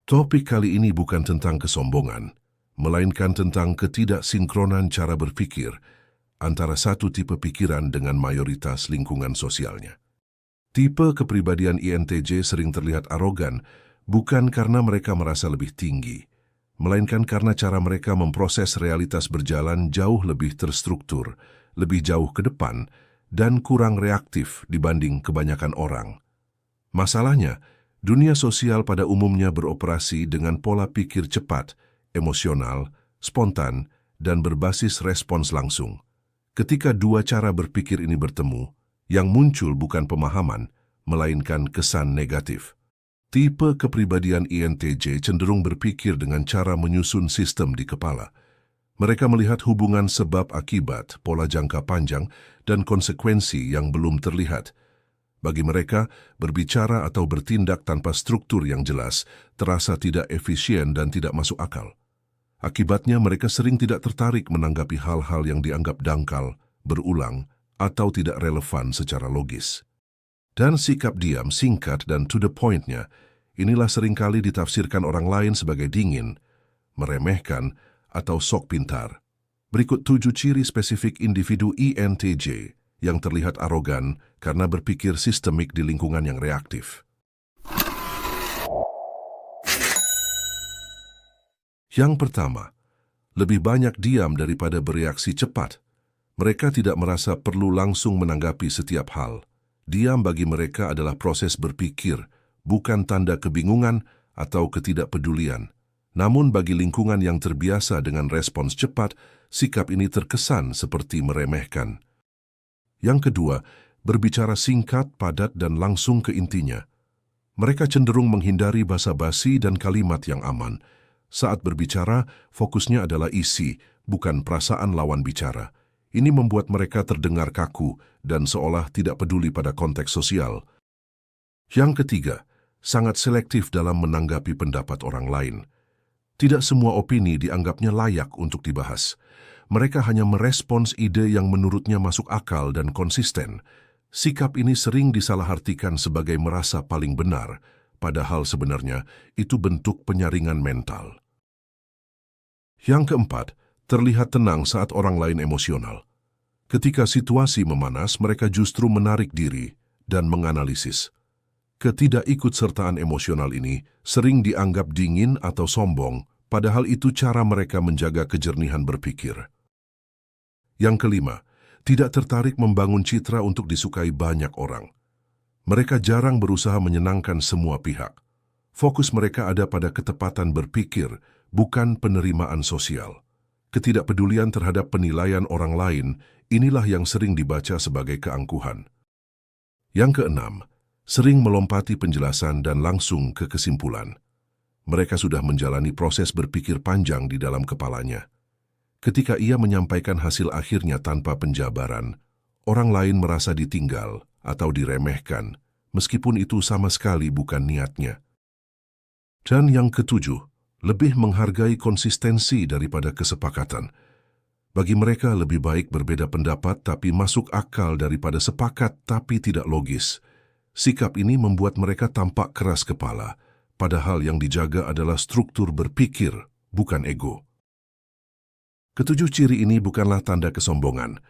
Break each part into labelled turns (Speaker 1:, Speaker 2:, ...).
Speaker 1: Topik kali ini bukan tentang kesombongan, melainkan tentang ketidaksinkronan cara berpikir antara satu tipe pikiran dengan mayoritas lingkungan sosialnya. Tipe kepribadian INTJ sering terlihat arogan bukan karena mereka merasa lebih tinggi, melainkan karena cara mereka memproses realitas berjalan jauh lebih terstruktur, lebih jauh ke depan, dan kurang reaktif dibanding kebanyakan orang. Masalahnya, dunia sosial pada umumnya beroperasi dengan pola pikir cepat, emosional, spontan, dan berbasis respons langsung. Ketika dua cara berpikir ini bertemu, yang muncul bukan pemahaman, melainkan kesan negatif. Tipe kepribadian INTJ cenderung berpikir dengan cara menyusun sistem di kepala. Mereka melihat hubungan sebab-akibat, pola jangka panjang, dan konsekuensi yang belum terlihat. Bagi mereka, berbicara atau bertindak tanpa struktur yang jelas terasa tidak efisien dan tidak masuk akal. Akibatnya, mereka sering tidak tertarik menanggapi hal-hal yang dianggap dangkal, berulang, atau tidak relevan secara logis. Dan sikap diam, singkat, dan to the point-nya, inilah seringkali ditafsirkan orang lain sebagai dingin, meremehkan, atau sok pintar. Berikut 7 ciri spesifik individu INTJ yang terlihat arogan karena berpikir sistemik di lingkungan yang reaktif. Yang pertama, lebih banyak diam daripada bereaksi cepat. Mereka tidak merasa perlu langsung menanggapi setiap hal. Diam bagi mereka adalah proses berpikir, bukan tanda kebingungan atau ketidakpedulian. Namun bagi lingkungan yang terbiasa dengan respons cepat, sikap ini terkesan seperti meremehkan. Yang kedua, berbicara singkat, padat, dan langsung ke intinya. Mereka cenderung menghindari basa-basi dan kalimat yang aman. Saat berbicara, fokusnya adalah isi, bukan perasaan lawan bicara. Ini membuat mereka terdengar kaku dan seolah tidak peduli pada konteks sosial. Yang ketiga, sangat selektif dalam menanggapi pendapat orang lain. Tidak semua opini dianggapnya layak untuk dibahas. Mereka hanya merespons ide yang menurutnya masuk akal dan konsisten. Sikap ini sering disalahartikan sebagai merasa paling benar, padahal sebenarnya itu bentuk penyaringan mental. Yang keempat, terlihat tenang saat orang lain emosional. Ketika situasi memanas, mereka justru menarik diri dan menganalisis. Ketidakikutsertaan emosional ini sering dianggap dingin atau sombong, padahal itu cara mereka menjaga kejernihan berpikir. Yang kelima, tidak tertarik membangun citra untuk disukai banyak orang. Mereka jarang berusaha menyenangkan semua pihak. Fokus mereka ada pada ketepatan berpikir, bukan penerimaan sosial. Ketidakpedulian terhadap penilaian orang lain, inilah yang sering dibaca sebagai keangkuhan. Yang keenam, sering melompati penjelasan dan langsung ke kesimpulan. Mereka sudah menjalani proses berpikir panjang di dalam kepalanya. Ketika ia menyampaikan hasil akhirnya tanpa penjabaran, orang lain merasa ditinggal atau diremehkan, meskipun itu sama sekali bukan niatnya. Dan yang ketujuh, lebih menghargai konsistensi daripada kesepakatan. Bagi mereka lebih baik berbeda pendapat tapi masuk akal daripada sepakat tapi tidak logis. Sikap ini membuat mereka tampak keras kepala, padahal yang dijaga adalah struktur berpikir, bukan ego. Ketujuh ciri ini bukanlah tanda kesombongan,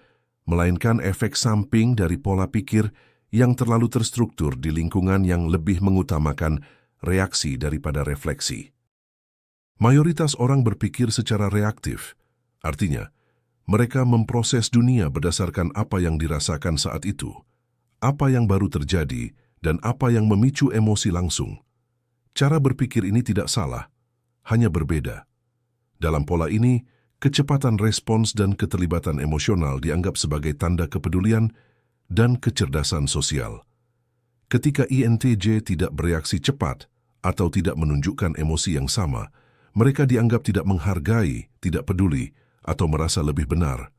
Speaker 1: melainkan efek samping dari pola pikir yang terlalu terstruktur di lingkungan yang lebih mengutamakan reaksi daripada refleksi. Mayoritas orang berpikir secara reaktif, artinya mereka memproses dunia berdasarkan apa yang dirasakan saat itu, apa yang baru terjadi, dan apa yang memicu emosi langsung. Cara berpikir ini tidak salah, hanya berbeda. Dalam pola ini, kecepatan respons dan keterlibatan emosional dianggap sebagai tanda kepedulian dan kecerdasan sosial. Ketika INTJ tidak bereaksi cepat atau tidak menunjukkan emosi yang sama, mereka dianggap tidak menghargai, tidak peduli, atau merasa lebih benar.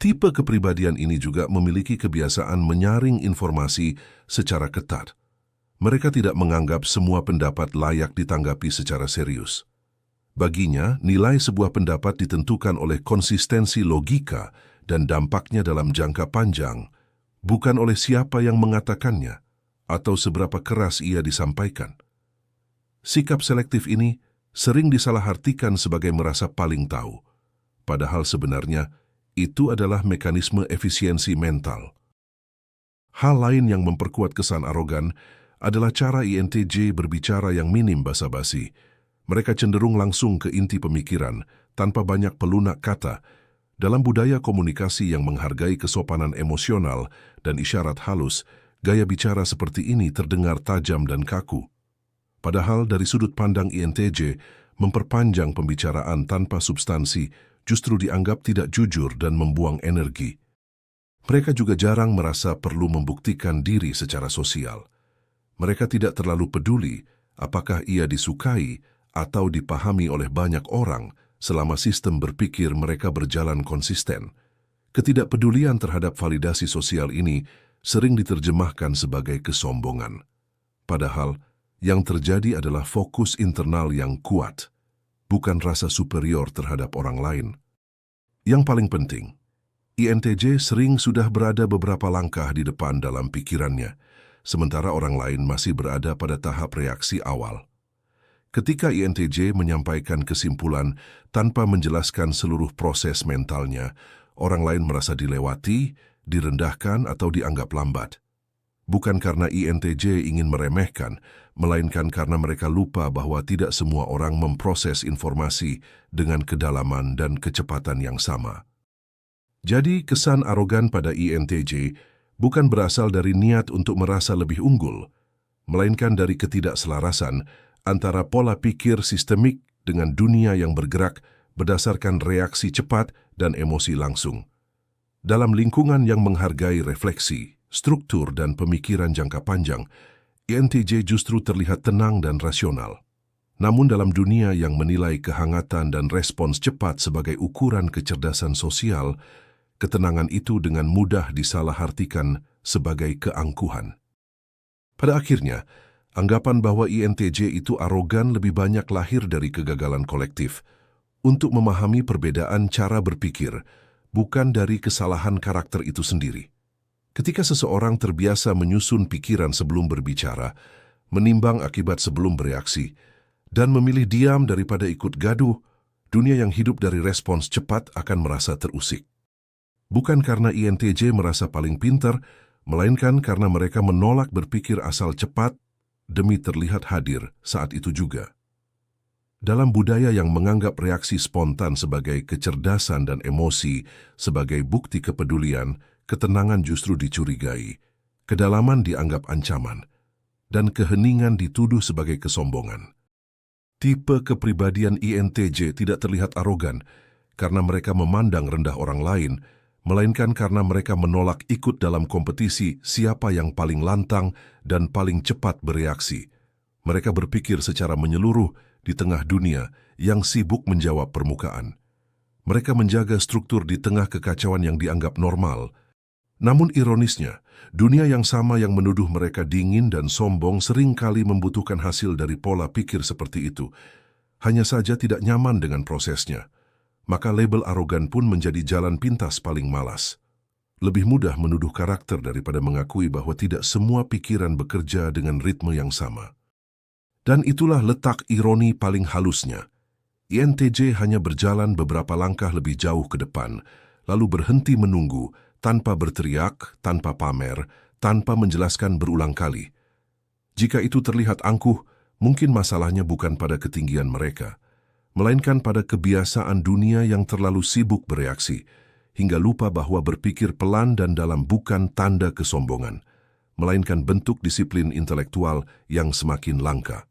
Speaker 1: Tipe kepribadian ini juga memiliki kebiasaan menyaring informasi secara ketat. Mereka tidak menganggap semua pendapat layak ditanggapi secara serius. Baginya, nilai sebuah pendapat ditentukan oleh konsistensi logika dan dampaknya dalam jangka panjang, bukan oleh siapa yang mengatakannya atau seberapa keras ia disampaikan. Sikap selektif ini sering disalahartikan sebagai merasa paling tahu, padahal sebenarnya itu adalah mekanisme efisiensi mental. Hal lain yang memperkuat kesan arogan adalah cara INTJ berbicara yang minim basa-basi. Mereka cenderung langsung ke inti pemikiran tanpa banyak pelunak kata. Dalam budaya komunikasi yang menghargai kesopanan emosional dan isyarat halus, gaya bicara seperti ini terdengar tajam dan kaku. Padahal dari sudut pandang INTJ, memperpanjang pembicaraan tanpa substansi justru dianggap tidak jujur dan membuang energi. Mereka juga jarang merasa perlu membuktikan diri secara sosial. Mereka tidak terlalu peduli apakah ia disukai atau dipahami oleh banyak orang selama sistem berpikir mereka berjalan konsisten. Ketidakpedulian terhadap validasi sosial ini sering diterjemahkan sebagai kesombongan. Padahal, yang terjadi adalah fokus internal yang kuat, bukan rasa superior terhadap orang lain. Yang paling penting, INTJ sering sudah berada beberapa langkah di depan dalam pikirannya, sementara orang lain masih berada pada tahap reaksi awal. Ketika INTJ menyampaikan kesimpulan tanpa menjelaskan seluruh proses mentalnya, orang lain merasa dilewati, direndahkan atau dianggap lambat. Bukan karena INTJ ingin meremehkan, melainkan karena mereka lupa bahwa tidak semua orang memproses informasi dengan kedalaman dan kecepatan yang sama. Jadi, kesan arogan pada INTJ bukan berasal dari niat untuk merasa lebih unggul, melainkan dari ketidakselarasan antara pola pikir sistemik dengan dunia yang bergerak berdasarkan reaksi cepat dan emosi langsung. Dalam lingkungan yang menghargai refleksi, struktur dan pemikiran jangka panjang, INTJ justru terlihat tenang dan rasional. Namun dalam dunia yang menilai kehangatan dan respons cepat sebagai ukuran kecerdasan sosial, ketenangan itu dengan mudah disalahartikan sebagai keangkuhan. Pada akhirnya, anggapan bahwa INTJ itu arogan lebih banyak lahir dari kegagalan kolektif untuk memahami perbedaan cara berpikir, bukan dari kesalahan karakter itu sendiri. Ketika seseorang terbiasa menyusun pikiran sebelum berbicara, menimbang akibat sebelum bereaksi, dan memilih diam daripada ikut gaduh, dunia yang hidup dari respons cepat akan merasa terusik. Bukan karena INTJ merasa paling pintar, melainkan karena mereka menolak berpikir asal cepat demi terlihat hadir saat itu juga. Dalam budaya yang menganggap reaksi spontan sebagai kecerdasan dan emosi sebagai bukti kepedulian, ketenangan justru dicurigai, kedalaman dianggap ancaman, dan keheningan dituduh sebagai kesombongan. Tipe kepribadian INTJ tidak terlihat arogan karena mereka memandang rendah orang lain, melainkan karena mereka menolak ikut dalam kompetisi siapa yang paling lantang dan paling cepat bereaksi. Mereka berpikir secara menyeluruh di tengah dunia yang sibuk menjawab permukaan. Mereka menjaga struktur di tengah kekacauan yang dianggap normal. Namun ironisnya, dunia yang sama yang menuduh mereka dingin dan sombong seringkali membutuhkan hasil dari pola pikir seperti itu. Hanya saja tidak nyaman dengan prosesnya. Maka label arogan pun menjadi jalan pintas paling malas. Lebih mudah menuduh karakter daripada mengakui bahwa tidak semua pikiran bekerja dengan ritme yang sama. Dan itulah letak ironi paling halusnya. INTJ hanya berjalan beberapa langkah lebih jauh ke depan, lalu berhenti menunggu, tanpa berteriak, tanpa pamer, tanpa menjelaskan berulang kali. Jika itu terlihat angkuh, mungkin masalahnya bukan pada ketinggian mereka, melainkan pada kebiasaan dunia yang terlalu sibuk bereaksi, hingga lupa bahwa berpikir pelan dan dalam bukan tanda kesombongan, melainkan bentuk disiplin intelektual yang semakin langka.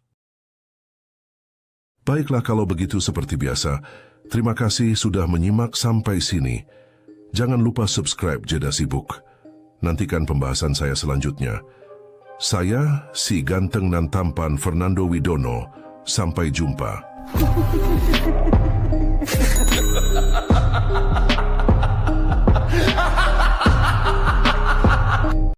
Speaker 1: Baiklah kalau begitu seperti biasa, terima kasih sudah menyimak sampai sini. Jangan lupa subscribe Jeda Sibuk. Nantikan pembahasan saya selanjutnya. Saya, si ganteng nan tampan Fernando Widono. Sampai jumpa.